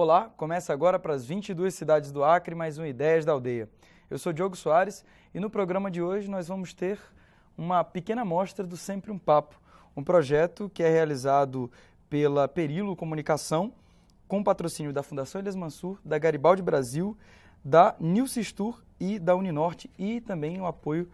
Olá, começa agora para as 22 cidades do Acre, mais um Ideias da Aldeia. Eu sou Diogo Soares e no programa de hoje nós vamos ter uma pequena amostra do Sempre um Papo, um projeto que é realizado pela Perilo Comunicação, com patrocínio da Fundação Elias Mansur, da Garibaldi Brasil, da Nilcistur e da Uninorte, e também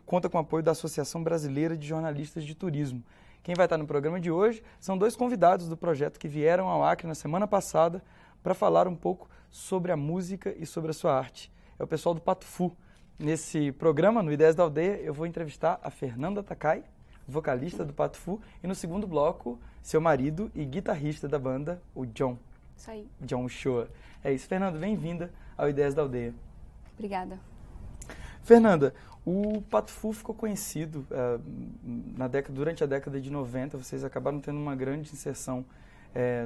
conta com o apoio da Associação Brasileira de Jornalistas de Turismo. Quem vai estar no programa de hoje são dois convidados do projeto que vieram ao Acre na semana passada para falar um pouco sobre a música e sobre a sua arte. É o pessoal do Pato Fu. Nesse programa, no Ideias da Aldeia, eu vou entrevistar a Fernanda Takai, vocalista do Pato Fu, e no segundo bloco, seu marido e guitarrista da banda, o John. Isso aí. John Shoa. É isso. Fernanda, bem-vinda ao Ideias da Aldeia. Obrigada. Fernanda, o Pato Fu ficou conhecido durante a década de 90, vocês acabaram tendo uma grande inserção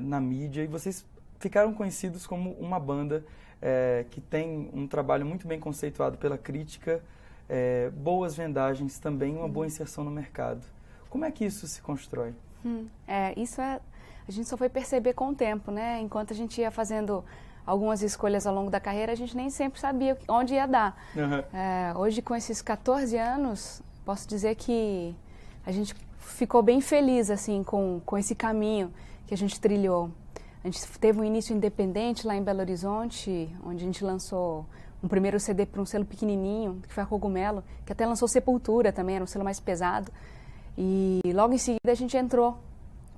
na mídia e vocês ficaram conhecidos como uma banda que tem um trabalho muito bem conceituado pela crítica, boas vendagens também, uma boa inserção no mercado. Como é que isso se constrói? A gente só foi perceber com o tempo, né? Enquanto a gente ia fazendo algumas escolhas ao longo da carreira, a gente nem sempre sabia onde ia dar. Uhum. Hoje, com esses 14 anos, posso dizer que a gente ficou bem feliz assim, com esse caminho que a gente trilhou. A gente teve um início independente lá em Belo Horizonte, onde a gente lançou um primeiro CD para um selo pequenininho, que foi a Cogumelo, que até lançou Sepultura também, era um selo mais pesado. E logo em seguida a gente entrou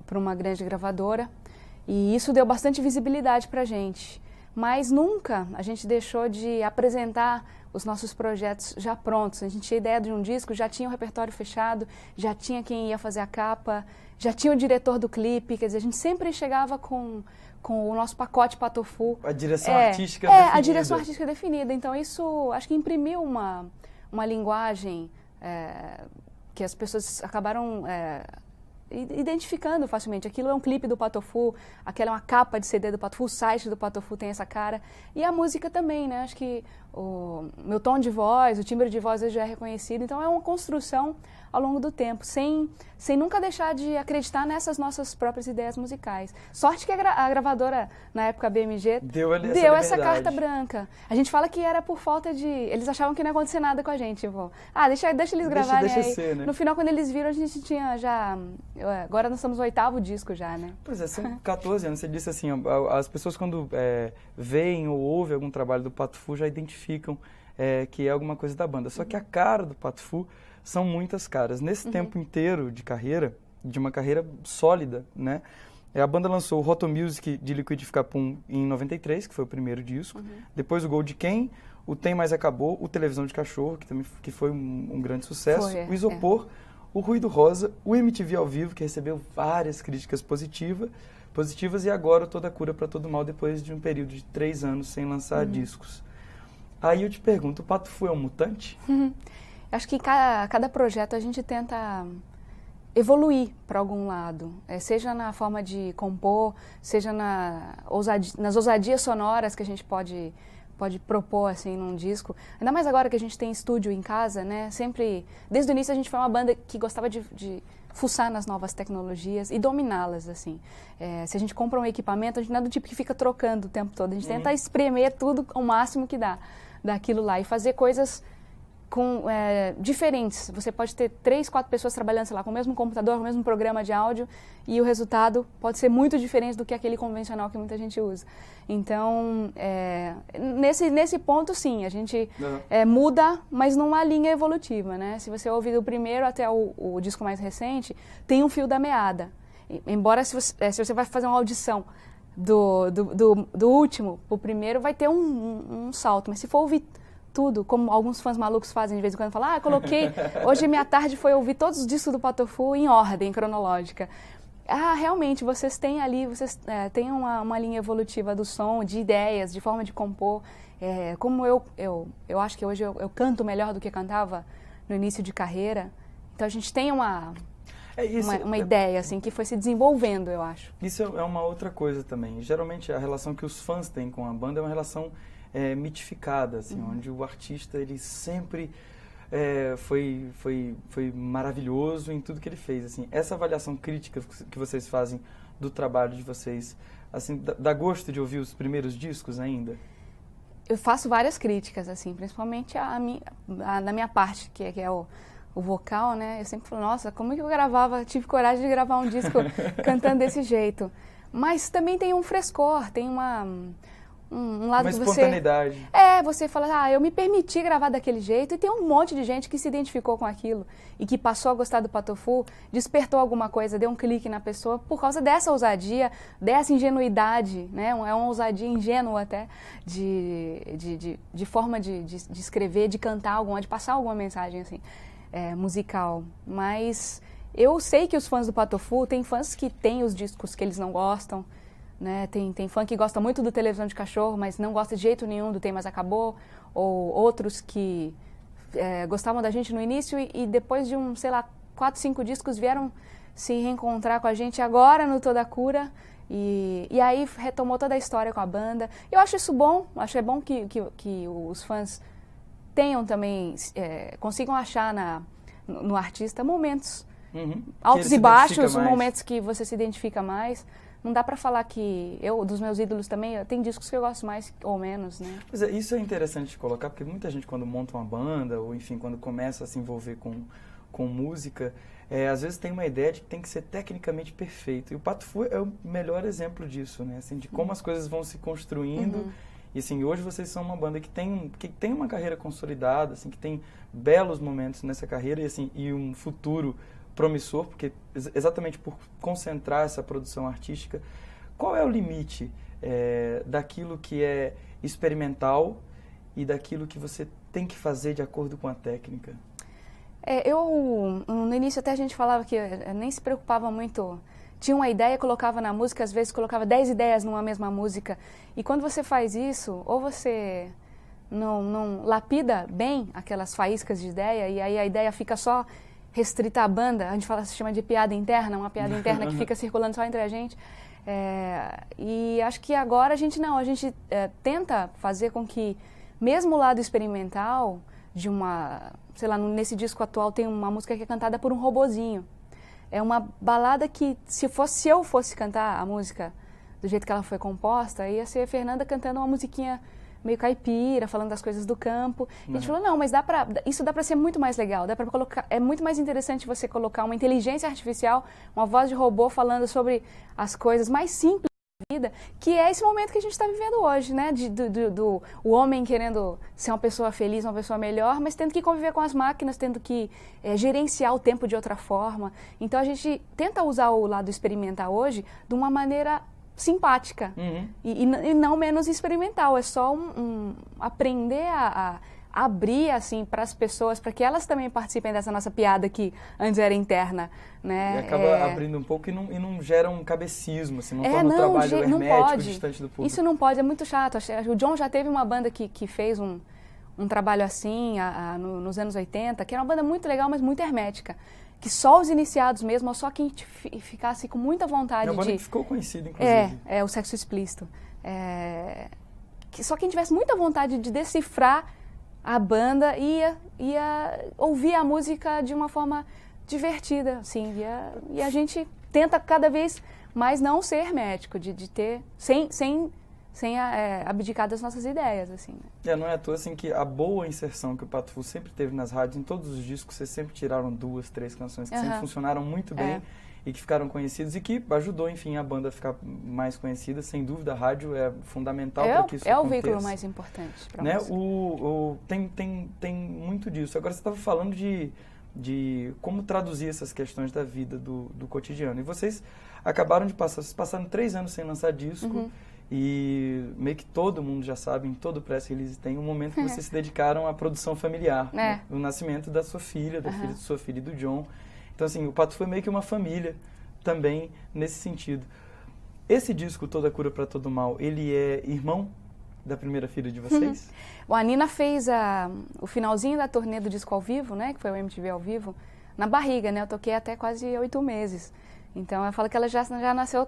para uma grande gravadora e isso deu bastante visibilidade para a gente. Mas nunca a gente deixou de apresentar os nossos projetos já prontos. A gente tinha ideia de um disco, já tinha o repertório fechado, já tinha quem ia fazer a capa, já tinha o diretor do clipe. Quer dizer, a gente sempre chegava com o nosso pacote Pato Fu. A direção artística definida. A direção artística definida. Então isso acho que imprimiu uma linguagem que as pessoas acabaram identificando facilmente. Aquilo é um clipe do Pato Fu, aquela é uma capa de CD do Pato Fu, o site do Pato Fu tem essa cara. E a música também, né? Acho que o meu tom de voz, o timbre de voz já é reconhecido. Então é uma construção ao longo do tempo, sem nunca deixar de acreditar nessas nossas próprias ideias musicais. Sorte que a gravadora, na época a BMG, deu essa carta branca. A gente fala que era por falta de... Eles achavam que não ia acontecer nada com a gente. Tipo, deixa eles gravarem aí. Ser, né? No final, quando eles viram, a gente tinha já... Agora nós estamos no 8º disco já, né? Pois é, são 14 anos. Você disse assim, as pessoas quando veem ou ouvem algum trabalho do Pato Fu já identificam que é alguma coisa da banda. Só que a cara do Pato Fu são muitas caras. Nesse tempo inteiro de carreira, de uma carreira sólida, né? A banda lançou o Roto Music de Liquidificar Pum em 93, que foi o primeiro disco. Depois o Gold Ken, o Tem Mais Acabou, o Televisão de Cachorro, que foi um grande sucesso. O Isopor, o Ruído Rosa, o MTV ao Vivo, que recebeu várias críticas positivas, e agora o Toda Cura para Todo Mal, depois de um período de 3 anos sem lançar discos. Aí eu te pergunto, o Pato Fu é um mutante? Acho que cada projeto a gente tenta evoluir para algum lado, seja na forma de compor, seja nas ousadias sonoras que a gente pode propor assim num disco. Ainda mais agora que a gente tem estúdio em casa, né? Sempre, desde o início a gente foi uma banda que gostava de fuçar nas novas tecnologias e dominá-las, assim. Se a gente compra um equipamento, a gente não é do tipo que fica trocando o tempo todo. A gente tenta espremer tudo ao máximo que dá daquilo lá e fazer coisas diferentes. Você pode ter 3, 4 pessoas trabalhando, sei lá, com o mesmo computador, com o mesmo programa de áudio e o resultado pode ser muito diferente do que aquele convencional que muita gente usa. Então, nesse ponto, sim, a gente muda, mas numa linha evolutiva, né? Se você ouvir do primeiro até o disco mais recente, tem um fio da meada. Embora se você vai fazer uma audição do último pro primeiro, vai ter um salto, mas se for ouvir tudo, como alguns fãs malucos fazem de vez em quando, falam, coloquei, hoje minha tarde foi ouvir todos os discos do Pato Fu em ordem cronológica. Realmente, vocês têm ali, têm uma linha evolutiva do som, de ideias, de forma de compor. Como eu acho que hoje eu canto melhor do que cantava no início de carreira, então a gente tem uma ideia assim, que foi se desenvolvendo, eu acho. Isso é uma outra coisa também. Geralmente a relação que os fãs têm com a banda é uma relação mitificada, assim, onde o artista ele sempre foi maravilhoso em tudo que ele fez. Assim, essa avaliação crítica que vocês fazem do trabalho de vocês, assim, dá gosto de ouvir os primeiros discos ainda? Eu faço várias críticas, assim, principalmente na minha parte, que é o vocal, né? Eu sempre falo, nossa, como é que eu tive coragem de gravar um disco cantando desse jeito? Mas também tem um frescor, tem um lado uma que espontaneidade. Você fala, eu me permiti gravar daquele jeito, e tem um monte de gente que se identificou com aquilo e que passou a gostar do Patofu, despertou alguma coisa, deu um clique na pessoa por causa dessa ousadia, dessa ingenuidade, né? É uma ousadia ingênua até de forma de escrever, de cantar de passar alguma mensagem assim, musical. Mas eu sei que os fãs do Patofu, tem fãs que têm os discos que eles não gostam, né? Tem fã que gosta muito do Televisão de Cachorro, mas não gosta de jeito nenhum do Tem Mas Acabou, ou outros que gostavam da gente no início e depois de 4, 5 discos vieram se reencontrar com a gente agora no Toda Cura, e aí retomou toda a história com a banda. Eu acho isso bom, acho bom que os fãs tenham também, consigam achar no artista momentos altos e baixos, momentos que você se identifica mais. Não dá pra falar que dos meus ídolos também, tem discos que eu gosto mais ou menos, né? Pois é, isso é interessante de colocar, porque muita gente quando monta uma banda, ou enfim, quando começa a se envolver com música, às vezes tem uma ideia de que tem que ser tecnicamente perfeito. E o Patofu é o melhor exemplo disso, né? Assim, de como as coisas vão se construindo. E assim, hoje vocês são uma banda que tem uma carreira consolidada, assim, que tem belos momentos nessa carreira e um futuro promissor, porque exatamente por concentrar essa produção artística. Qual é o limite daquilo que é experimental e daquilo que você tem que fazer de acordo com a técnica? No início até a gente falava que nem se preocupava muito. Tinha uma ideia, colocava na música, às vezes colocava 10 ideias numa mesma música. E quando você faz isso, ou você não lapida bem aquelas faíscas de ideia, e aí a ideia fica só restrita à banda, a gente se chama de piada interna, uma piada interna que fica circulando só entre a gente. E acho que agora a gente tenta fazer com que, mesmo o lado experimental, nesse disco atual tem uma música que é cantada por um robozinho. É uma balada que, se eu fosse cantar a música do jeito que ela foi composta, ia ser a Fernanda cantando uma musiquinha meio caipira, falando das coisas do campo. E a gente falou, não, mas isso dá pra ser muito mais legal, dá pra colocar, é muito mais interessante você colocar uma inteligência artificial, uma voz de robô falando sobre as coisas mais simples da vida, que é esse momento que a gente está vivendo hoje, né? O homem querendo ser uma pessoa feliz, uma pessoa melhor, mas tendo que conviver com as máquinas, tendo que gerenciar o tempo de outra forma. Então a gente tenta usar o lado experimental hoje de uma maneira simpática e não menos experimental. É só aprender a abrir assim para as pessoas, para que elas também participem dessa nossa piada que antes era interna, né? E acaba abrindo um pouco e não gera um cabecismo, assim, não torna o trabalho hermético, distante do público. Isso não pode, é muito chato. O John já teve uma banda que fez um trabalho assim nos anos 80, que era uma banda muito legal, mas muito hermética. Que só os iniciados mesmo, ou só quem ficasse com muita vontade de... É uma banda que ficou conhecida, inclusive. O Sexo Explícito. Que só quem tivesse muita vontade de decifrar a banda ia ouvir a música de uma forma divertida, assim. E a gente tenta cada vez mais não ser hermético, de ter... Sem abdicar das nossas ideias, assim. Não é à toa, assim, que a boa inserção que o Patofu sempre teve nas rádios, em todos os discos, vocês sempre tiraram 2, 3 canções que sempre funcionaram muito bem e que ficaram conhecidas e que ajudou, enfim, a banda a ficar mais conhecida. Sem dúvida, a rádio é fundamental para que isso aconteça. É o veículo mais importante para né? música. Tem muito disso. Agora, você estava falando de como traduzir essas questões da vida, do cotidiano. E vocês acabaram vocês passaram 3 anos sem lançar disco. E meio que todo mundo já sabe, em todo press release tem um momento que vocês se dedicaram à produção familiar, né? O nascimento da sua filha, da filha de sua filha e do John. Então, assim, o Patofu foi meio que uma família também nesse sentido. Esse disco, Toda Cura para Todo Mal, ele é irmão da primeira filha de vocês? A Nina fez o finalzinho da turnê do disco ao vivo, né? Que foi o MTV ao vivo, na barriga, né? Eu toquei até quase 8 meses. Então, eu falo que ela já nasceu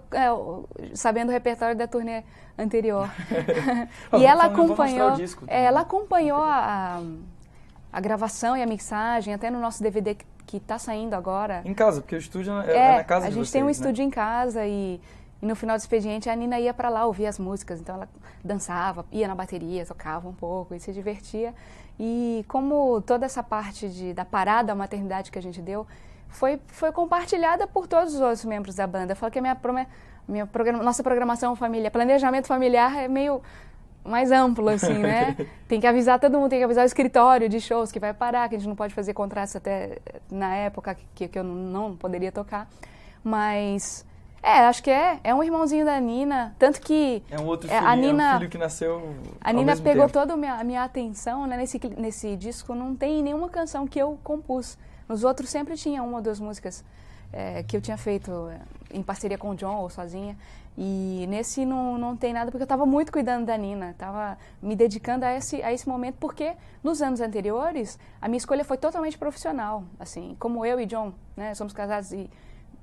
sabendo o repertório da turnê anterior. E ela acompanhou, ela acompanhou a gravação e a mixagem, até no nosso DVD que está saindo agora. Em casa, porque o estúdio é na casa de vocês, a gente tem um né? estúdio em casa e no final do expediente a Nina ia para lá ouvir as músicas, então ela dançava, ia na bateria, tocava um pouco e se divertia. E como toda essa parte da parada à maternidade que a gente deu foi compartilhada por todos os outros membros da banda. Eu falo que nossa programação planejamento familiar é meio mais amplo, assim, né? Tem que avisar todo mundo, tem que avisar o escritório de shows que vai parar, que a gente não pode fazer contratos até na época que eu não poderia tocar. Mas, acho que é um irmãozinho da Nina, tanto que... É um outro filho, é um filho que nasceu A Nina pegou toda a minha atenção, né? Nesse disco não tem nenhuma canção que eu compus. Nos outros sempre tinha uma ou duas músicas que eu tinha feito em parceria com o John ou sozinha. E nesse não tem nada, porque eu estava muito cuidando da Nina, estava me dedicando a esse momento, porque nos anos anteriores a minha escolha foi totalmente profissional. Assim, como eu e John, né, somos casados e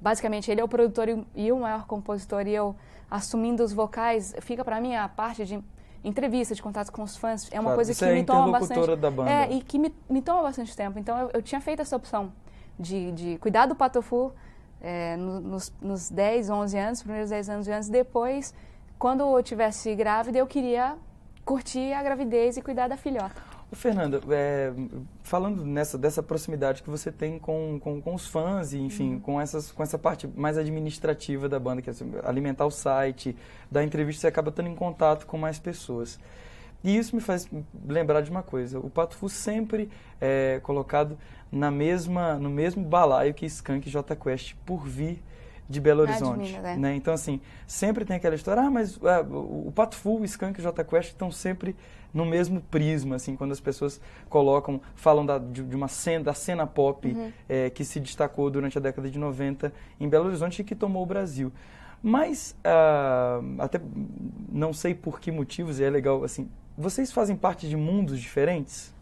basicamente ele é o produtor e o maior compositor, e eu assumindo os vocais, fica para mim a parte de entrevista, de contato com os fãs, é uma coisa que me toma bastante... da banda. E que me toma bastante tempo. Então eu tinha feito essa opção de cuidar do Patofu nos 10, 11 anos, primeiros 10 anos de anos. Depois, quando eu estivesse grávida, eu queria curtir a gravidez e cuidar da filhota. Fernanda, falando dessa proximidade que você tem com os fãs e, enfim, com essa parte mais administrativa da banda, que é alimentar o site, dar entrevista, você acaba estando em contato com mais pessoas. E isso me faz lembrar de uma coisa: o Patofu sempre é colocado no mesmo balaio que Skank e Jota Quest, por vir de Belo Horizonte. Né? Então, assim, sempre tem aquela história, mas o Patofu, o Skank e o Jota Quest estão sempre no mesmo prisma, assim, quando as pessoas falam de uma cena, da cena pop que se destacou durante a década de 90 em Belo Horizonte e que tomou o Brasil. Mas, até não sei por que motivos, e é legal, assim, vocês fazem parte de mundos diferentes?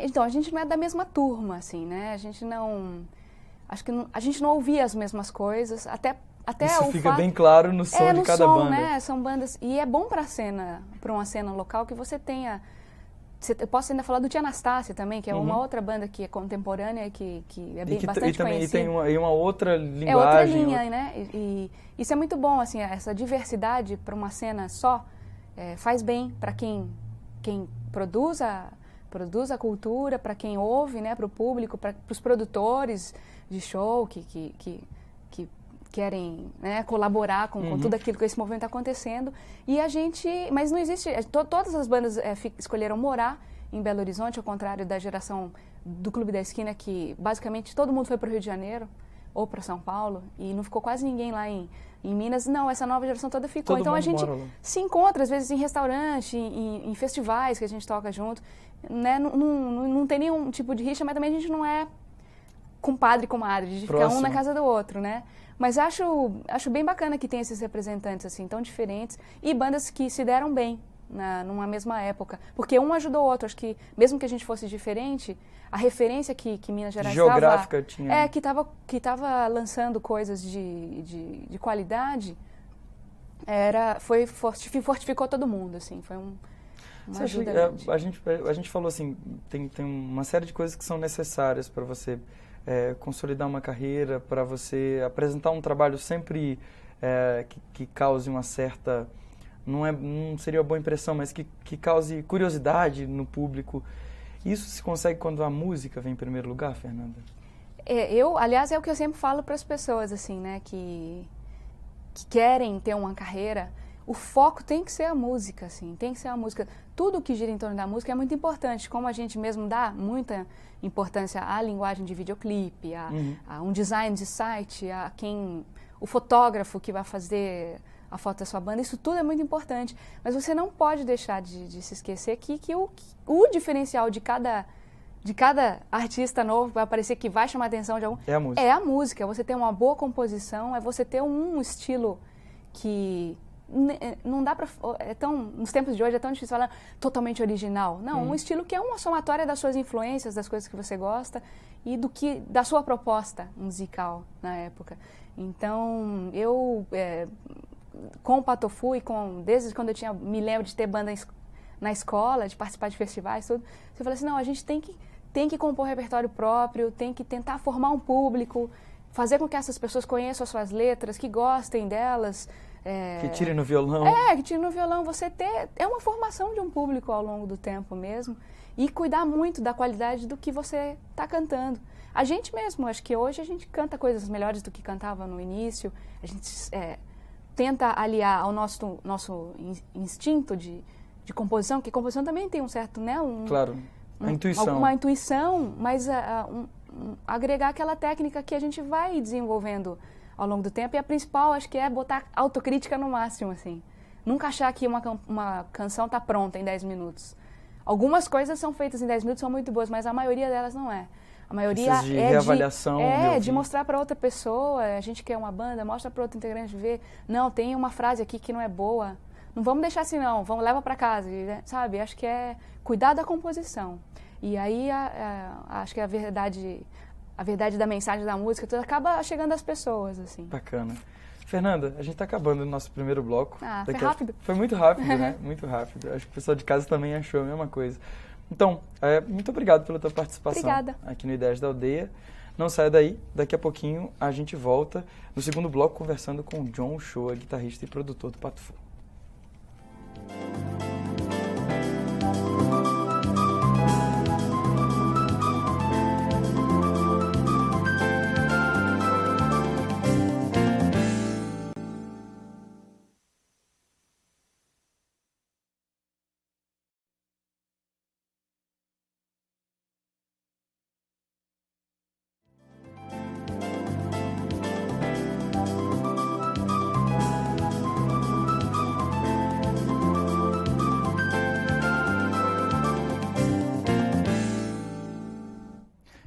Então, a gente não é da mesma turma, assim, né? A gente não... Acho que a gente não ouvia as mesmas coisas, até isso o fica bem claro no som de cada banda. Né? São bandas... E é bom para uma cena local que você tenha... Eu posso ainda falar do Tia Anastácia também, que é uma outra banda que é contemporânea e que é bastante conhecida. E tem uma outra linguagem. É outra linha, né? E isso é muito bom, assim, essa diversidade para uma cena só faz bem para quem produz a cultura, para quem ouve, né? Para o público, para os produtores de show que querem, né, colaborar com tudo aquilo que esse movimento está acontecendo. E mas não existe, todas as bandas escolheram morar em Belo Horizonte, ao contrário da geração do Clube da Esquina, que basicamente todo mundo foi para o Rio de Janeiro ou para São Paulo, e não ficou quase ninguém lá em Minas. Não, essa nova geração toda ficou. Então a gente se encontra, às vezes, em restaurante, em festivais que a gente toca junto, né? Não tem nenhum tipo de rixa, mas também a gente não é compadre e comadre, de ficar um na casa do outro, né? Mas acho bem bacana que tem esses representantes assim tão diferentes e bandas que se deram bem numa mesma época, porque um ajudou o outro. Acho que mesmo que a gente fosse diferente, a referência que Minas Gerais geográfica tinha, que estava lançando coisas de qualidade, fortificou todo mundo, assim, foi uma ajuda grande. A gente falou assim, tem uma série de coisas que são necessárias para você consolidar uma carreira, para você apresentar um trabalho sempre que cause uma certa... Não seria uma boa impressão, mas que cause curiosidade no público. Isso se consegue quando a música vem em primeiro lugar, Fernanda? Aliás, é o que eu sempre falo para as pessoas, assim, né, que querem ter uma carreira. O foco tem que ser a música, assim, tem que ser a música. Tudo que gira em torno da música é muito importante, como a gente mesmo dá muita importância à linguagem de videoclipe, a um design de site, o fotógrafo que vai fazer a foto da sua banda, isso tudo é muito importante. Mas você não pode deixar de se esquecer que o diferencial de cada artista novo, vai aparecer que vai chamar a atenção de algum... É a música. Você ter uma boa composição, é você ter um estilo que... Não dá para... nos tempos de hoje é tão difícil falar totalmente original. Não, um estilo que é uma somatória das suas influências, das coisas que você gosta e da sua proposta musical na época. Então, com o Patofu e desde quando me lembro de ter banda na escola, de participar de festivais, tudo, você fala assim, não, a gente tem que tem que compor repertório próprio, tem que tentar formar um público, fazer com que essas pessoas conheçam as suas letras, que gostem delas. Que tirem no violão. Que tirem no violão. É uma formação de um público ao longo do tempo mesmo. E cuidar muito da qualidade do que você está cantando. A gente mesmo, acho que hoje a gente canta coisas melhores do que cantava no início. A gente tenta aliar ao nosso instinto de composição, que composição também tem um certo, né? Claro, a intuição. Uma intuição, mas agregar aquela técnica que a gente vai desenvolvendo ao longo do tempo. E a principal, acho que é botar autocrítica no máximo, assim. Nunca achar que uma canção está pronta em 10 minutos. Algumas coisas são feitas em 10 minutos, são muito boas, mas a maioria delas não é. A maioria de reavaliação. De mostrar para outra pessoa, a gente quer uma banda, mostra para outro integrante ver, não, tem uma frase aqui que não é boa, não vamos deixar assim não, leva para casa, sabe? Acho que é cuidar da composição. E aí, acho que a verdade da mensagem da música, tudo acaba chegando às pessoas, assim. Bacana. Fernanda, a gente está acabando o nosso primeiro bloco. Foi rápido. Foi muito rápido, né? Muito rápido. Acho que o pessoal de casa também achou a mesma coisa. Então, muito obrigado pela tua participação. Obrigada. Aqui no Ideias da Aldeia. Não saia daí, daqui a pouquinho a gente volta no segundo bloco conversando com o John Uchoa, guitarrista e produtor do Pato Fu.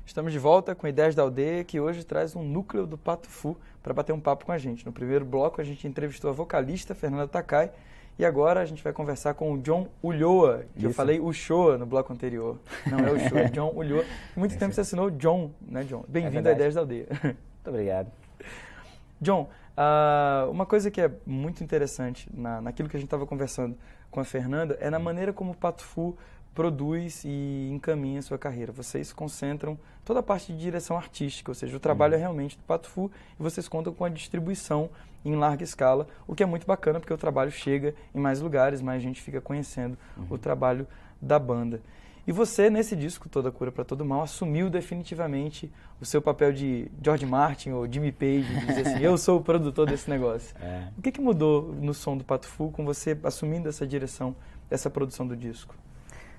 Estamos de volta com Ideias da Aldeia, que hoje traz um núcleo do Pato Fu para bater um papo com a gente. No primeiro bloco, a gente entrevistou a vocalista Fernanda Takai e agora a gente vai conversar com o John Uchoa, que eu falei Uchoa no bloco anterior. Não é Uchoa, é John Uchoa. Muito tempo você assinou John, né, John? Bem-vindo a Ideias da Aldeia. Muito obrigado. John, uma coisa que é muito interessante naquilo que a gente estava conversando com a Fernanda é na maneira como o Pato Fu produz e encaminha a sua carreira. Vocês concentram toda a parte de direção artística, ou seja, o trabalho é realmente do Pato Fu e vocês contam com a distribuição em larga escala, o que é muito bacana porque o trabalho chega em mais lugares, mais gente fica conhecendo o trabalho da banda. E você, nesse disco, Toda Cura para Todo Mal, assumiu definitivamente o seu papel de George Martin ou Jimmy Page, de dizer assim, eu sou o produtor desse negócio. O que mudou no som do Pato Fu com você assumindo essa direção, essa produção do disco?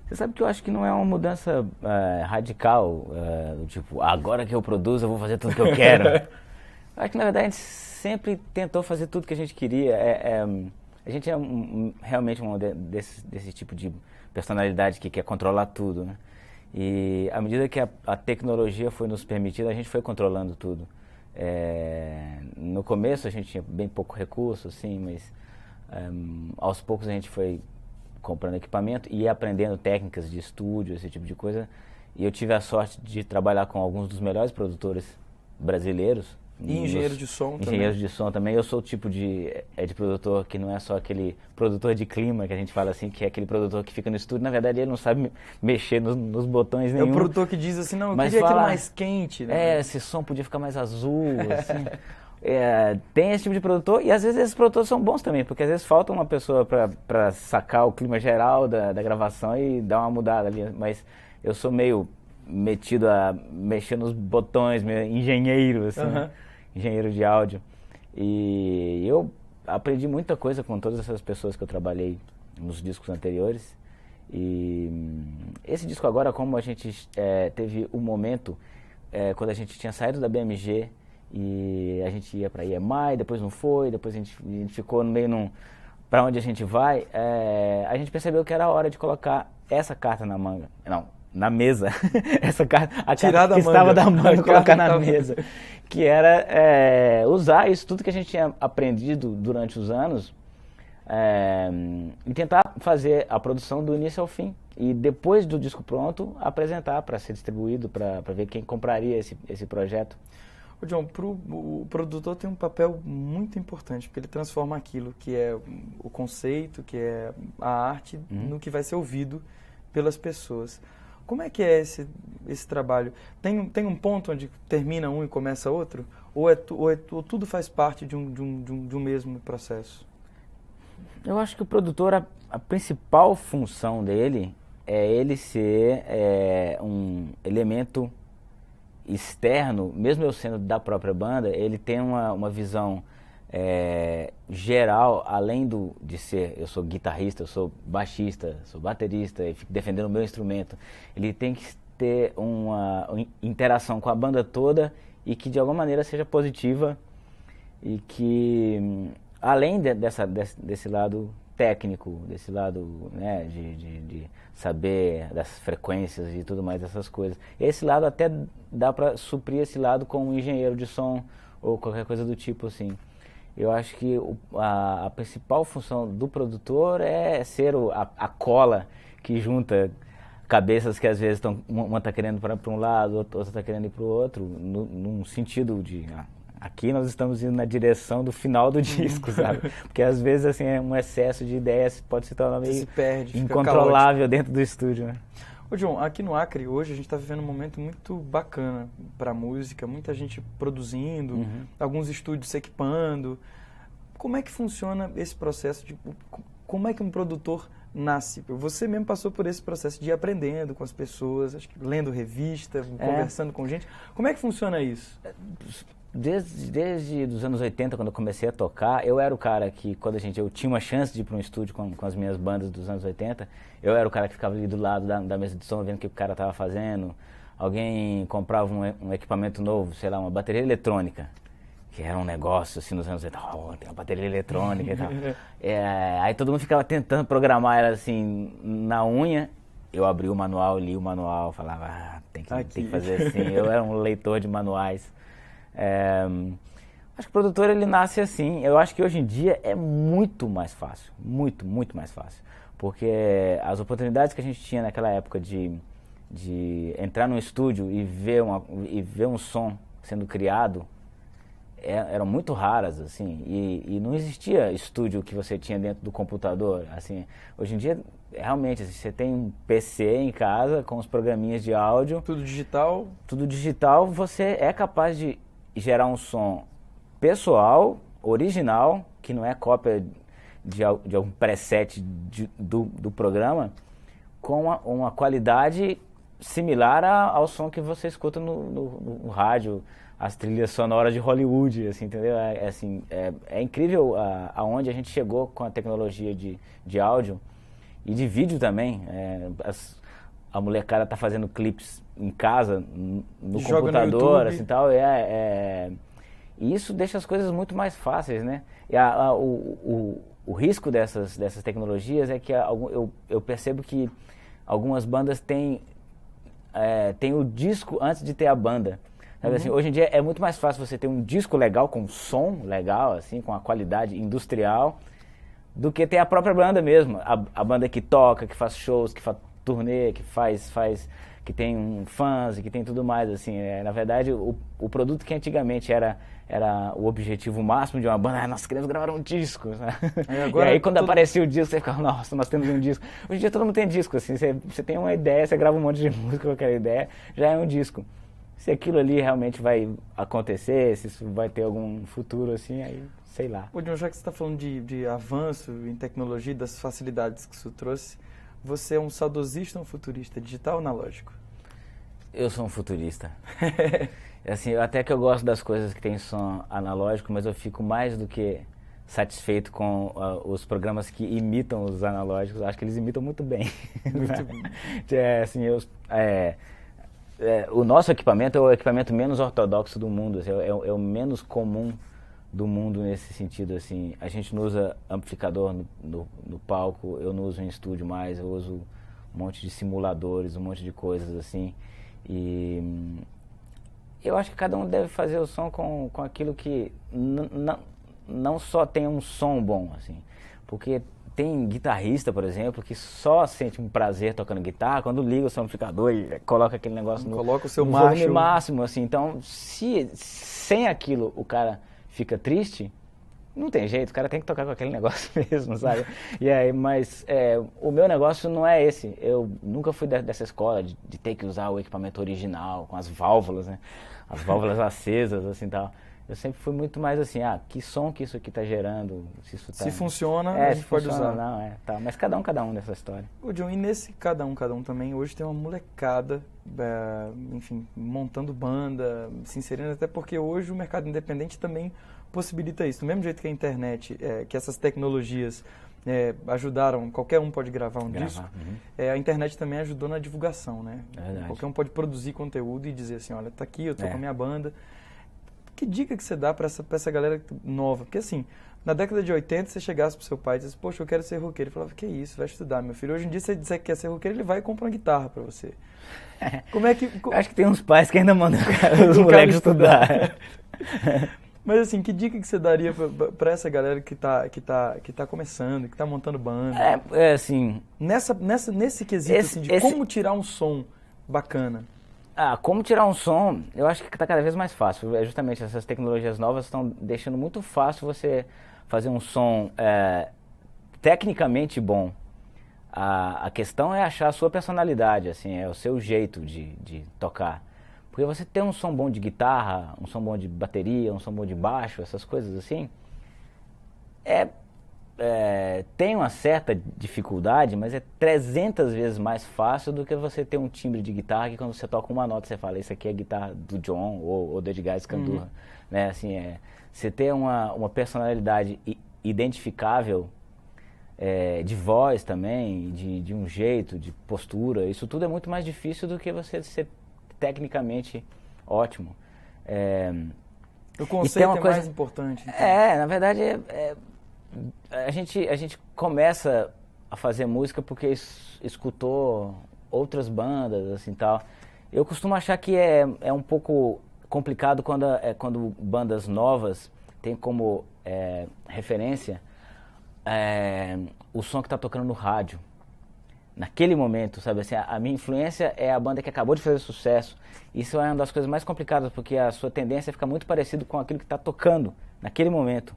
Você sabe que eu acho que não é uma mudança radical, do tipo, agora que eu produzo eu vou fazer tudo que eu quero. Acho que na verdade a gente sempre tentou fazer tudo que a gente queria. A gente é realmente desse tipo de personalidade que quer controlar tudo, né? E à medida que a tecnologia foi nos permitindo, a gente foi controlando tudo. No começo a gente tinha bem pouco recurso, assim, mas aos poucos a gente foi comprando equipamento e aprendendo técnicas de estúdio, esse tipo de coisa. E eu tive a sorte de trabalhar com alguns dos melhores produtores brasileiros. E engenheiros de som também. Engenheiros de som também. Eu sou o tipo de produtor que não é só aquele produtor de clima, que a gente fala assim, que é aquele produtor que fica no estúdio. Na verdade, ele não sabe mexer nos botões nenhum. É o produtor que diz assim, não, eu queria aquilo mais quente, né? Esse som podia ficar mais azul, assim. Tem esse tipo de produtor e às vezes esses produtores são bons também, porque às vezes falta uma pessoa para sacar o clima geral da gravação e dar uma mudada ali, mas eu sou meio metido a mexer nos botões, meio engenheiro, assim, engenheiro de áudio. E eu aprendi muita coisa com todas essas pessoas que eu trabalhei nos discos anteriores. E esse disco agora, como a gente teve um momento, quando a gente tinha saído da BMG, e a gente ia para EMI, depois não foi, depois a gente ficou no meio para onde a gente vai, a gente percebeu que era a hora de colocar essa carta na manga, não, na mesa, essa carta, a carta que estava da manga, colocar na mesa, que era usar isso tudo que a gente tinha aprendido durante os anos e tentar fazer a produção do início ao fim. E depois do disco pronto, apresentar para ser distribuído, para ver quem compraria esse projeto. Ô John, o produtor tem um papel muito importante, porque ele transforma aquilo que é o conceito, que é a arte, no que vai ser ouvido pelas pessoas. Como é que é esse trabalho? Tem um ponto onde termina um e começa outro? Ou tudo faz parte de um mesmo processo? Eu acho que o produtor, a principal função dele é ele ser um elemento externo, mesmo eu sendo da própria banda, ele tem uma visão geral, além de ser, eu sou guitarrista, eu sou baixista, sou baterista e fico defendendo o meu instrumento. Ele tem que ter uma interação com a banda toda e que de alguma maneira seja positiva e que, além desse lado técnico, desse lado, né, de saber das frequências e tudo mais, dessas coisas. Esse lado até dá para suprir esse lado com um engenheiro de som ou qualquer coisa do tipo assim. Eu acho que a principal função do produtor é ser a cola que junta cabeças que às vezes uma está querendo para um lado, outra está querendo ir para o outro, num sentido de... Aqui nós estamos indo na direção do final do disco, sabe? Porque às vezes assim, um excesso de ideias pode se tornar meio incontrolável dentro do estúdio, né? Ô John, aqui no Acre hoje a gente está vivendo um momento muito bacana para a música, muita gente produzindo, alguns estúdios se equipando. Como é que funciona esse processo? Como é que um produtor nasce? Você mesmo passou por esse processo de ir aprendendo com as pessoas, acho que lendo revista, conversando com gente. Como é que funciona isso? Desde os anos 80, quando eu comecei a tocar, eu era o cara que, quando eu tinha uma chance de ir para um estúdio com as minhas bandas dos anos 80, eu era o cara que ficava ali do lado da mesa de som, vendo o que o cara estava fazendo. Alguém comprava um equipamento novo, sei lá, uma bateria eletrônica, que era um negócio assim nos anos 80, tem uma bateria eletrônica e tal. Aí todo mundo ficava tentando programar ela assim na unha. Eu abri o manual, li o manual, falava, tem que fazer assim. Eu era um leitor de manuais. Acho que o produtor ele nasce assim. Eu acho que hoje em dia é muito mais fácil, muito mais fácil, porque as oportunidades que a gente tinha naquela época de entrar num estúdio e ver um som sendo criado eram muito raras, assim, e não existia estúdio que você tinha dentro do computador, assim. Hoje em dia realmente você tem um PC em casa com os programinhas de áudio, tudo digital, você é capaz de gerar um som pessoal, original, que não é cópia de algum preset do programa, com uma qualidade similar ao som que você escuta no rádio, as trilhas sonoras de Hollywood, assim, entendeu? É incrível aonde a gente chegou com a tecnologia de áudio e de vídeo também. A molecada tá fazendo clipes em casa, no computador, assim, tal. E isso deixa as coisas muito mais fáceis, né? E o risco dessas tecnologias é que eu percebo que algumas bandas têm o disco antes de ter a banda. Sabe, assim, hoje em dia é muito mais fácil você ter um disco legal, com som legal, assim, com a qualidade industrial, do que ter a própria banda mesmo. A banda que toca, que faz shows, que faz turnê, que tem fãs e que tem tudo mais, assim. Na verdade, o produto que antigamente era o objetivo máximo de uma banda, nós queremos gravar um disco, né? E aí quando aparecia o disco, você ficava, nossa, nós temos um disco. Hoje em dia todo mundo tem disco, assim, você tem uma ideia, você grava um monte de música com aquela ideia, já é um disco. Se aquilo ali realmente vai acontecer, se isso vai ter algum futuro, assim, aí sei lá. Ô, John, já que você está falando de avanço em tecnologia, das facilidades que isso trouxe, você é um saudosista ou um futurista, digital ou analógico? Eu sou um futurista. Assim, até que eu gosto das coisas que tem som analógico, mas eu fico mais do que satisfeito com os programas que imitam os analógicos. Acho que eles imitam muito bem. Muito bem. Assim, o nosso equipamento é o equipamento menos ortodoxo do mundo, assim, é o menos comum do mundo nesse sentido, assim. A gente não usa amplificador no palco, eu não uso em estúdio mais, eu uso um monte de simuladores, um monte de coisas assim. E eu acho que cada um deve fazer o som com aquilo que não só tem um som bom, assim, porque tem guitarrista, por exemplo, que só sente um prazer tocando guitarra quando liga o seu amplificador e coloca aquele negócio coloca o seu volume máximo, assim. Então, se sem aquilo o cara fica triste, não tem jeito, o cara tem que tocar com aquele negócio mesmo, sabe? E aí, mas o meu negócio não é esse. Eu nunca fui dessa escola de ter que usar o equipamento original, com as válvulas, né? As válvulas acesas, assim, tal. Eu sempre fui muito mais assim, que som que isso aqui tá gerando, se isso tá... Se funciona, a gente pode usar. Não, tá. Mas cada um dessa história. Ô, John, e nesse cada um também, hoje tem uma molecada, enfim, montando banda, se inserindo, até porque hoje o mercado independente também possibilita isso. Do mesmo jeito que a internet, que essas tecnologias ajudaram, qualquer um pode gravar um disco, a internet também ajudou na divulgação, né? Verdade. Qualquer um pode produzir conteúdo e dizer assim, olha, tá aqui, eu tô com a minha banda. Que dica que você dá para essa galera nova? Porque assim, na década de 80, você chegasse pro seu pai e dissesse, poxa, eu quero ser roqueiro. Ele falava, que isso, vai estudar, meu filho. Hoje em dia, se você disser que quer ser roqueiro, ele vai e compra uma guitarra para você. Como é que... Acho que tem uns pais que ainda mandam os moleques estudar. Mas assim, que dica que você daria para essa galera que tá começando, que tá montando banda? Assim... Nesse quesito, assim, de como tirar um som bacana. Como tirar um som, eu acho que está cada vez mais fácil. Justamente essas tecnologias novas estão deixando muito fácil você fazer um som tecnicamente bom. A questão é achar a sua personalidade, assim, é o seu jeito de tocar. Porque você ter um som bom de guitarra, um som bom de bateria, um som bom de baixo, essas coisas assim, tem uma certa dificuldade, mas é 300 vezes mais fácil do que você ter um timbre de guitarra que quando você toca uma nota você fala, isso aqui é a guitarra do John ou do Edgar Escandurra. Né? Assim, você ter uma personalidade identificável, de voz também, de um jeito, de postura, isso tudo é muito mais difícil do que você ser tecnicamente ótimo. O conceito é mais importante. Então. Na verdade, a gente começa a fazer música porque escutou outras bandas, assim, tal. Eu costumo achar que é um pouco complicado quando bandas novas têm como referência o som que está tocando no rádio. Naquele momento, sabe assim, a minha influência é a banda que acabou de fazer sucesso. Isso é uma das coisas mais complicadas, porque a sua tendência é ficar muito parecido com aquilo que está tocando naquele momento.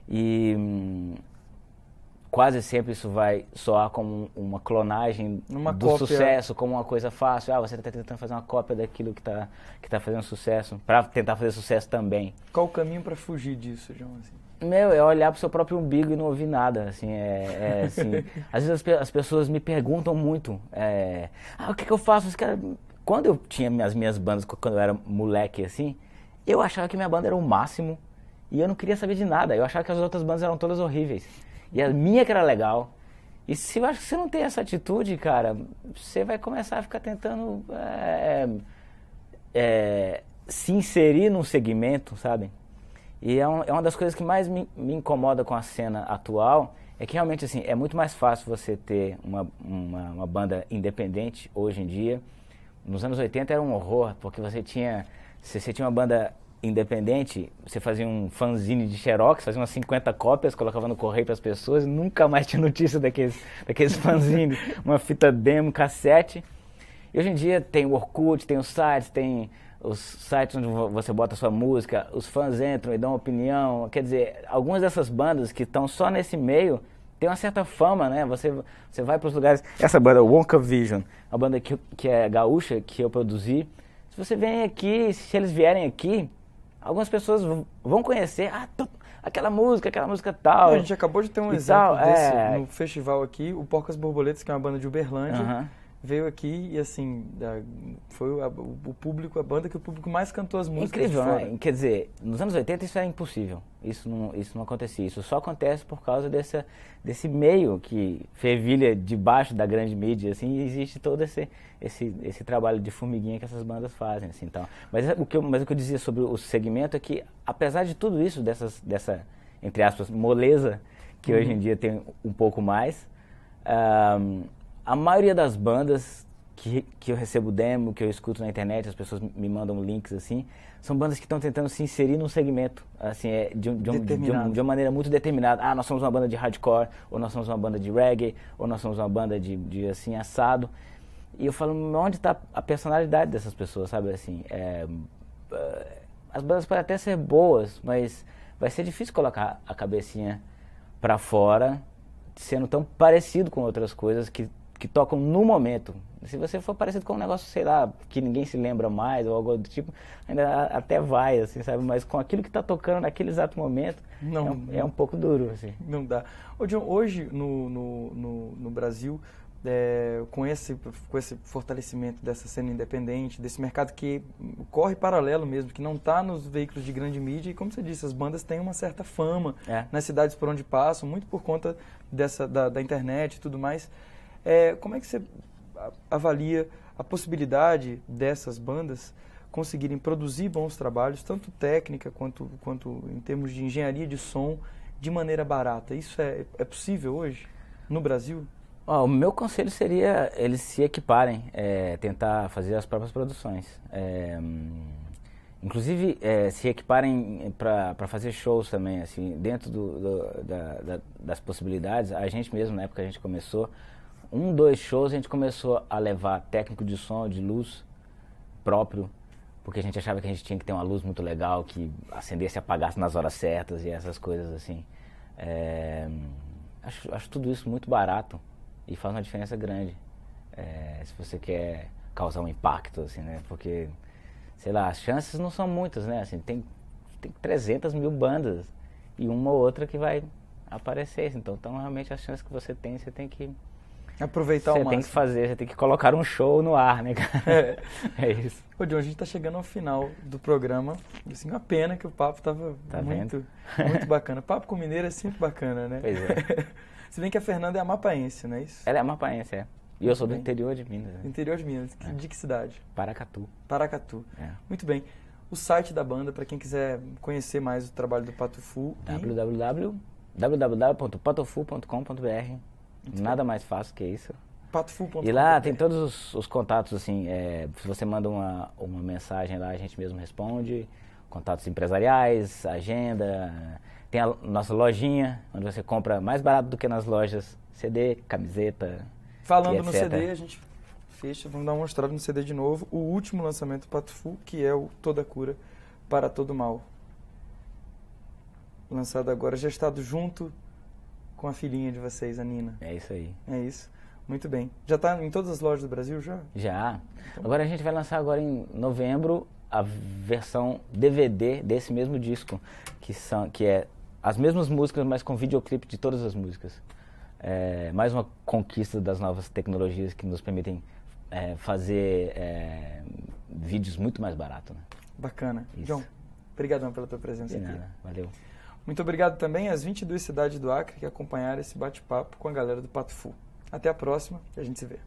E quase sempre isso vai soar como uma clonagem do sucesso, como uma coisa fácil. Você está tentando fazer uma cópia daquilo que tá fazendo sucesso, para tentar fazer sucesso também. Qual o caminho para fugir disso, João? Assim? É olhar pro seu próprio umbigo e não ouvir nada, assim, assim. Às vezes as pessoas me perguntam muito, o que eu faço? Quando eu tinha as minhas bandas, quando eu era moleque, assim, eu achava que minha banda era o máximo e eu não queria saber de nada. Eu achava que as outras bandas eram todas horríveis e a minha que era legal. E se eu acho que você não tem essa atitude, cara, você vai começar a ficar tentando se inserir num segmento, sabe? E é uma das coisas que mais me incomoda com a cena atual, é que realmente assim, é muito mais fácil você ter uma banda independente hoje em dia. Nos anos 80 era um horror, porque se você tinha uma banda independente, você fazia um fanzine de xerox, fazia umas 50 cópias, colocava no correio para as pessoas, e nunca mais tinha notícia daqueles fanzines, uma fita demo, cassete. E hoje em dia tem o Orkut, tem os sites onde você bota a sua música, os fãs entram e dão opinião. Quer dizer, algumas dessas bandas que estão só nesse meio têm uma certa fama, né? Você vai para os lugares... Essa banda, Wonka Vision, a banda que é gaúcha, que eu produzi, se você vem aqui, se eles vierem aqui, algumas pessoas vão conhecer aquela música tal. A gente acabou de ter um exemplo desse no festival aqui, o Porcas Borboletas, que é uma banda de Uberlândia, veio aqui e assim, foi o público, a banda que o público mais cantou as músicas. Incrível, né? Quer dizer, nos anos 80 isso era impossível, isso não acontecia, isso só acontece por causa desse meio que fervilha debaixo da grande mídia, assim, e existe todo esse trabalho de formiguinha que essas bandas fazem, assim, tal. Mas o que eu dizia sobre o segmento é que, apesar de tudo isso, dessa, entre aspas, moleza, que hoje em dia tem um pouco mais, a maioria das bandas que eu recebo demo, que eu escuto na internet, as pessoas me mandam links assim, são bandas que estão tentando se inserir num segmento, assim, de uma maneira muito determinada. Nós somos uma banda de hardcore, ou nós somos uma banda de reggae, ou nós somos uma banda de assim, assado. E eu falo, onde está a personalidade dessas pessoas, sabe, assim, as bandas podem até ser boas, mas vai ser difícil colocar a cabecinha para fora, sendo tão parecido com outras coisas que tocam no momento. Se você for parecido com um negócio, sei lá, que ninguém se lembra mais ou algo do tipo, ainda até vai, assim, sabe? Mas com aquilo que tá tocando naquele exato momento, é um pouco duro, assim. Não dá. Ô, John, hoje no Brasil, com esse fortalecimento dessa cena independente, desse mercado que corre paralelo mesmo, que não está nos veículos de grande mídia, e como você disse, as bandas têm uma certa fama nas cidades por onde passam, muito por conta da internet e tudo mais. Como é que você avalia a possibilidade dessas bandas conseguirem produzir bons trabalhos, tanto técnica quanto em termos de engenharia de som, de maneira barata? Isso é possível hoje, no Brasil? O meu conselho seria eles se equiparem, tentar fazer as próprias produções. Inclusive, se equiparem para fazer shows também, assim, dentro das possibilidades. A gente mesmo, na época que a gente começou, 2 shows a gente começou a levar técnico de som, de luz próprio, porque a gente achava que a gente tinha que ter uma luz muito legal, que acendesse e apagasse nas horas certas e essas coisas assim. Acho tudo isso muito barato e faz uma diferença grande, se você quer causar um impacto, assim, né? Porque, sei lá, as chances não são muitas, né? Assim, tem 300 mil bandas e uma ou outra que vai aparecer. Então realmente as chances que você tem que aproveitar o máximo. Você tem que fazer, você tem que colocar um show no ar, né, cara? É isso. Ô, John, a gente tá chegando ao final do programa. Assim, uma pena que o papo tava muito bacana. Papo com mineiro é sempre bacana, né? Pois é. Se bem que a Fernanda é amapaense, não é isso? Ela é amapaense, é. E eu sou do interior de Minas. Né? Interior de Minas. De que cidade? Paracatu. Paracatu. Muito bem. O site da banda, para quem quiser conhecer mais o trabalho do Pato Fu. www.patofu.com.br. Nada mais fácil que isso. Patofu.com. E lá tem todos os contatos, assim, se você manda uma mensagem lá, a gente mesmo responde. Contatos empresariais, agenda. Tem a nossa lojinha, onde você compra mais barato do que nas lojas. CD, camiseta, falando no CD, a gente fecha, vamos dar uma mostrada no CD de novo. O último lançamento do Pato Fu, que é o Toda Cura para Todo Mal. Lançado agora, já estado junto com a filhinha de vocês, a Nina. É isso aí. É isso. Muito bem. Já está em todas as lojas do Brasil, já? Já. Então, agora a gente vai lançar agora em novembro a versão DVD desse mesmo disco, que é as mesmas músicas, mas com videoclipe de todas as músicas. Mais uma conquista das novas tecnologias que nos permitem fazer vídeos muito mais baratos. Né? Bacana. Isso. John, obrigadão pela tua presença aqui. De nada, valeu. Muito obrigado também às 22 cidades do Acre que acompanharam esse bate-papo com a galera do Pato Fu. Até a próxima e a gente se vê.